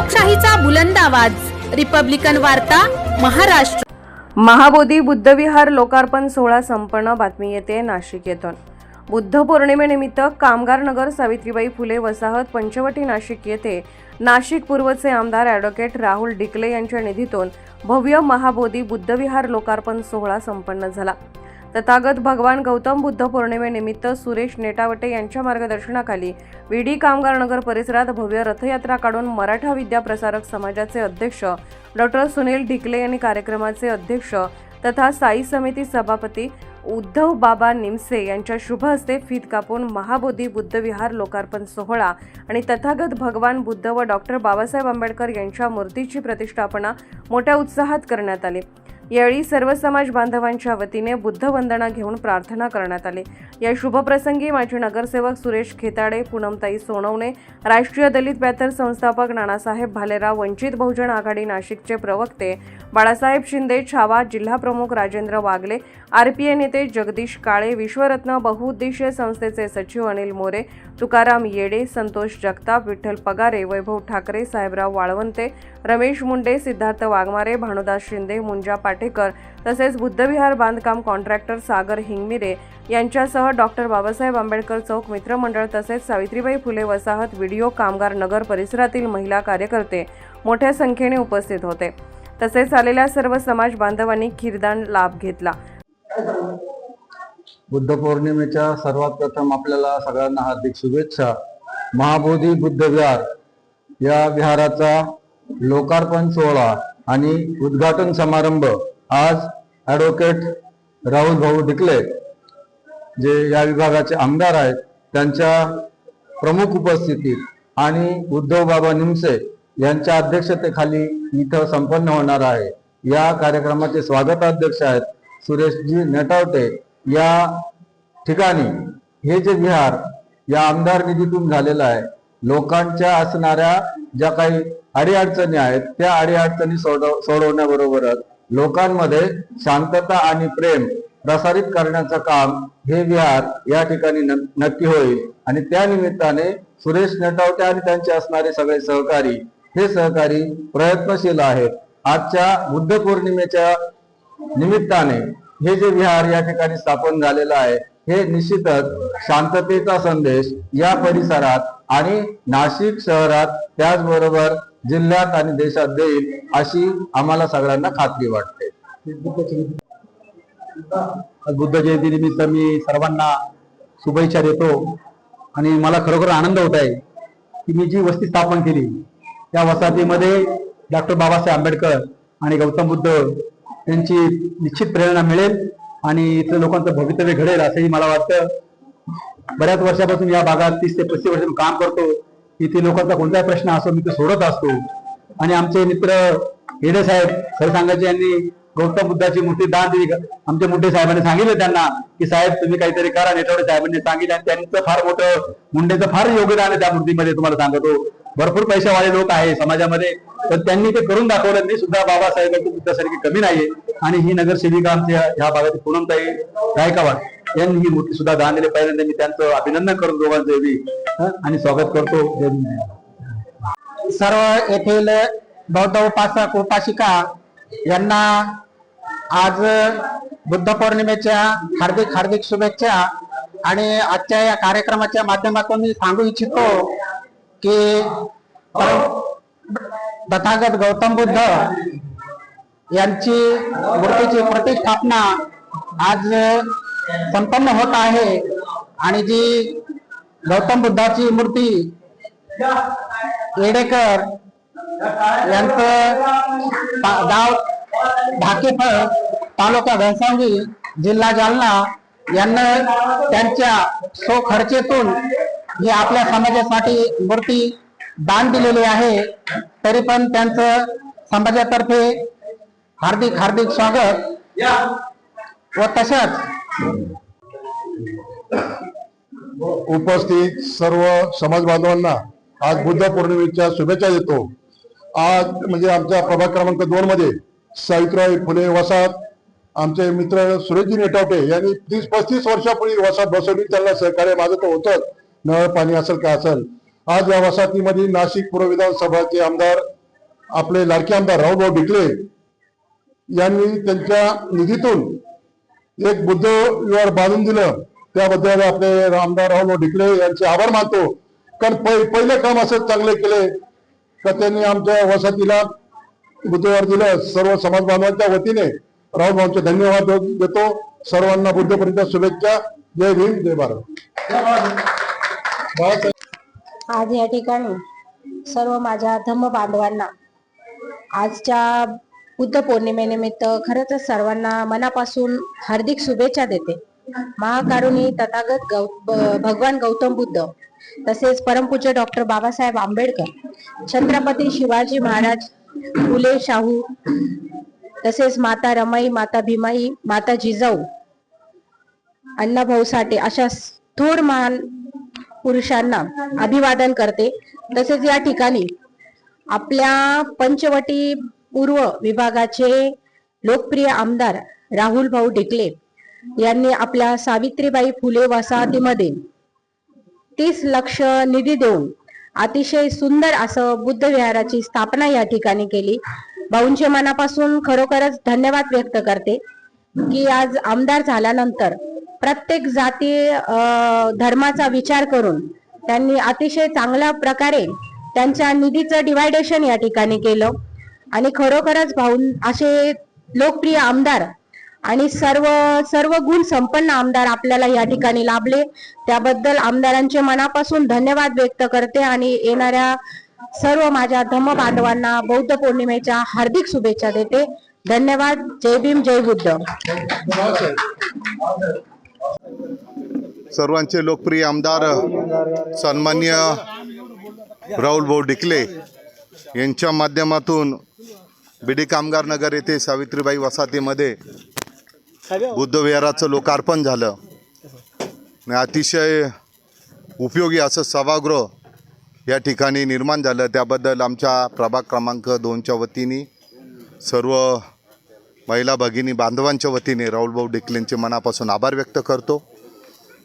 लोकशाहीचा बुलंद आवाज, रिपब्लिकन वार्ता, महाराष्ट्र। महाबोधी बुद्धविहार लोकार्पण सोहळा संपन्न। बातमी येते नाशिक येथून। बुद्ध पौर्णिमेनिमित्त कामगार नगर सावित्रीबाई फुले वसाहत पंचवटी नाशिक येथे नाशिक पूर्वचे आमदार ॲडव्होकेट राहुल डिकले यांच्या निधीतून भव्य महाबोधी बुद्धविहार लोकार्पण सोहळा संपन्न झाला। तथागत भगवान गौतम बुद्ध पौर्णिमेनिमित्त सुरेश नेटावटे यांच्या मार्गदर्शनाखाली विडी कामगार नगर परिसरात भव्य रथयात्रा काढून मराठा विद्या प्रसारक समाजाचे अध्यक्ष डॉक्टर सुनील डिकले यांनी कार्यक्रमाचे अध्यक्ष तथा स्थायी समिती सभापती उद्धव बाबा निमसे यांच्या शुभ हस्ते फीत कापून महाबोधी बुद्धविहार लोकार्पण सोहळा आणि तथागत भगवान बुद्ध व डॉक्टर बाबासाहेब आंबेडकर यांच्या मूर्तीची प्रतिष्ठापना मोठ्या उत्साहात करण्यात आली। यावेळी सर्व समाज बांधवांच्या वतीने बुद्ध वंदना घेऊन प्रार्थना करण्यात आली। या शुभप्रसंगी माजी नगरसेवक सुरेश खेताडे, पूनमताई सोनवणे, राष्ट्रीय दलित पॅथर संस्थापक नानासाहेब भालेराव, वंचित बहुजन आघाडी नाशिकचे प्रवक्ते बाळासाहेब शिंदे, छावा जिल्हा प्रमुख राजेंद्र वागले, आरपीए नेते जगदीश काळे, विश्वरत्न बहुउद्देशीय संस्थेचे सचिव अनिल मोरे, तुकाराम येडे, संतोष जगताप, विठ्ठल पगारे, वैभव ठाकरे, साहेबराव वाळवंते, रमेश मुंडे, सिद्धार्थ वाघमारे, भानुदास शिंदे, मुंजा पाटेकर तसेच बुद्धविहार बांधकाम कॉन्ट्रॅक्टर सागर हिंगमिरे यांच्यासह डॉक्टर बाबासाहेब आंबेडकर चौक मित्रमंडळ तसेच सावित्रीबाई फुले वसाहत व्हिडिओ कामगार नगर परिसरातील महिला कार्यकर्ते मोठ्या संख्येने उपस्थित होते। तसेच आलेल्या सर्व समाज बांधवांनी खीरदान लाभ घेतला। बुद्ध पौर्णिमेच्या सर्वात प्रथम आपल्याला सगळ्यांना हार्दिक शुभेच्छा। महाबोधी बुद्ध विहार या विहाराचा लोकार्पण सोहळा आणि उद्घाटन समारंभ आज ॲडव्होकेट राहुल भाऊ डिकले जे या विभागाचे आमदार आहेत त्यांच्या प्रमुख उपस्थितीत आणि उद्धव बाबा निमसे यांच्या अध्यक्षतेखाली इथं संपन्न होणार आहे। या कार्यक्रमाचे स्वागताध्यक्ष आहेत सुरेशजी नेटावटे। या ठिकाणी हे जे विहार या आमदार निधीतून झालेलं आहे, लोकांच्या असणाऱ्या ज्या काही अडीअडचणी आहेत त्या अडीअडचणी सोडवण्याबरोबरच लोकांमध्ये शांतता आणि प्रेम प्रसारित करण्याचं काम हे विहार या ठिकाणी नक्की होईल। आणि त्या निमित्ताने सुरेश नेटावटे आणि त्यांचे असणारे सगळे सहकारी हे सहकारी प्रयत्नशील आहेत। आजच्या बुद्ध पौर्णिमेच्या निमित्ताने हे जे विहार या ठिकाणी स्थापन झालेलं आहे हे निश्चितच शांततेचा संदेश या परिसरात आणि नाशिक शहरात त्याचबरोबर जिल्ह्यात आणि देशात देईल अशी आम्हाला सगळ्यांना खात्री वाटते। बुद्ध जयंती निमित्त मी सर्वांना शुभेच्छा देतो आणि मला खरोखर आनंद होत आहे की मी जी वस्ती स्थापन केली त्या वसाहतीमध्ये डॉक्टर बाबासाहेब आंबेडकर आणि गौतम बुद्ध यांची निश्चित प्रेरणा मिळेल आणि इथल्या लोकांचं भवितव्य घडेल असंही मला वाटतं। बऱ्याच वर्षापासून या भागात 30 ते 35 वर्ष काम करतो। इथे लोकांचा कोणताही प्रश्न असो मी तो सोडत असतो आणि आमचे मित्र हेडे साहेब सरसांगाचे यांनी गौतम बुद्धाची मूर्ती दान दिली। आमच्या मुंडे साहेबांनी सांगितलं त्यांना की साहेब तुम्ही काहीतरी करा। नेटवडे साहेबांनी सांगितलं आणि त्यांचं फार मोठं मुंडेचं फार योगदान आहे त्या मूर्तीमध्ये। तुम्हाला सांगतो भरपूर पैशावाले लोक आहे समाजामध्ये तर त्यांनी ते करून दाखवलं। मी सुद्धा बाबासाहेबांची बुद्धासारखी कमी नाहीये आणि ही नगरसेविका आमच्या ह्या भागातील पूनमताई गायकवाड यांनी ही मूर्ती सुद्धा दान दिली। पहिल्यांदा मी त्यांचं अभिनंदन करून दोघांचं बी आणि स्वागत करतो। सर्व येथील बौद्ध उपासक उपासिका यांना आज बुद्ध पौर्णिमेच्या हार्दिक हार्दिक शुभेच्छा। आणि आजच्या या कार्यक्रमाच्या माध्यमातून मी सांगू इच्छितो की तथागत गौतम बुद्ध यांची मूर्तीची प्रतिष्ठापना आज संपन्न होत आहे आणि जी गौतम बुद्धाची मूर्ती येडेकर यांचं गाव ढाकेफळ तालुका घनसावंगी जिल्हा जालना यांना त्यांच्या स्वखर्चेतून ही आपल्या समाजासाठी मूर्ती दान दिलेली आहे। तरी पण त्यांचं समाजातर्फे हार्दिक हार्दिक स्वागत व तसंच उपस्थित सर्व समाज बांधवांना आज बुद्ध पौर्णिमेच्या शुभेच्छा देतो। आज म्हणजे आमच्या प्रभाग क्रमांक 2 मध्ये सावित्रीबाई फुले वसाहत आमचे मित्र सुरेशजी नेटावटे यांनी 30-35 वर्षापूर्वी वसाहत बसवली। त्यांना सहकार्य माझं तर होतंच, नळ पाणी असेल काय असेल। आज या वसाहतीमध्ये नाशिक पूर्व विधानसभाचे आमदार आपले लाडके आमदार राहुलभाऊ डिकले यांनी त्यांच्या निधीतून एक बुद्ध विहार बांधून दिलं, त्याबद्दल आपले आमदार राहुलभाऊ डिकले यांचे आभार मानतो. कारण पहिलं काम असं चांगले केले का त्यांनी आमच्या वसाहतीला बुद्धविहार दिलं. सर्व समाज बांधवांच्या वतीने राहुलभाऊंचे धन्यवाद देतो. सर्वांना बुद्धपौर्णिमेच्या शुभेच्छा. जय भीम, जय भारत. आज या ठिकाणी सर्व माझ्या धम्म बांधवांना आजच्या बुद्ध पौर्णिमेनिमित्त खरंच सर्वांना मनापासून हार्दिक शुभेच्छा देते. महाकारुणी तथागत भगवान गौतम बुद्ध, तसेच परमपूज्य डॉक्टर बाबासाहेब आंबेडकर, छत्रपती शिवाजी महाराज, फुले शाहू, तसेच माता रमाई, माता भीमाई, माता जिजाऊ, अण्णाभाऊ साठे अशा थोर महान पुरुषांना अभिवादन करते. तसेच या ठिकाणी आपल्या पंचवटी पूर्व विभागाचे लोकप्रिय आमदार राहुल भाऊ डिकले यांनी आपल्या सावित्रीबाई फुले वसाहतीमध्ये 30 लाख निधी देऊन अतिशय सुंदर असं बुद्ध विहाराची स्थापना या ठिकाणी केली. भाऊंच्या मनापासून खरोखरच धन्यवाद व्यक्त करते की आज आमदार झाल्यानंतर प्रत्येक जाती धर्माचा विचार करून त्यांनी अतिशय चांगल्या प्रकारे त्यांच्या निधीचं डिवायडेशन या ठिकाणी केलं. आणि खरोखरच भाऊ असे लोकप्रिय आमदार आणि सर्व गुण संपन्न आमदार आपल्याला या ठिकाणी लाभले, त्याबद्दल आमदारांचे मनापासून धन्यवाद व्यक्त करते. आणि येणाऱ्या सर्व माझ्या धम्म बांधवांना बौद्ध पौर्णिमेच्या हार्दिक शुभेच्छा देते. धन्यवाद. जय भीम, जय बुद्ध. सर्वांचे लोकप्रिय आमदार सन्माननीय राहुलभाऊ डिकले यांच्या माध्यमातून बीडी कामगार नगर येथे सावित्रीबाई वसाहतीमध्ये बुद्धविहाराचं लोकार्पण झालं आणि अतिशय उपयोगी असं सभागृह या ठिकाणी निर्माण झालं. त्याबद्दल आमच्या प्रभाग क्रमांक 2च्या वतीने सर्व महिला भगिनी बांधवांच्या वतीने राहुलभाऊ डिकलेंचे मनापासून आभार व्यक्त करतो.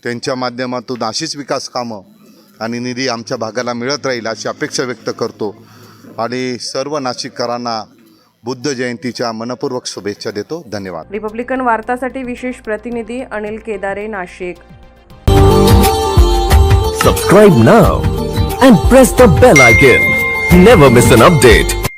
त्यांच्या माध्यमातून अशीच विकास कामं आणि निधी आमच्या भागाला मिळत राहील अशी अपेक्षा व्यक्त करतो. आणि सर्व नाशिककरांना बुद्ध जयंतीच्या मनपूर्वक शुभेच्छा देतो. धन्यवाद. रिपब्लिकन वार्तासाठी विशेष प्रतिनिधी अनिल केदारे, Nashik. Subscribe now and press the bell icon. Never miss an update.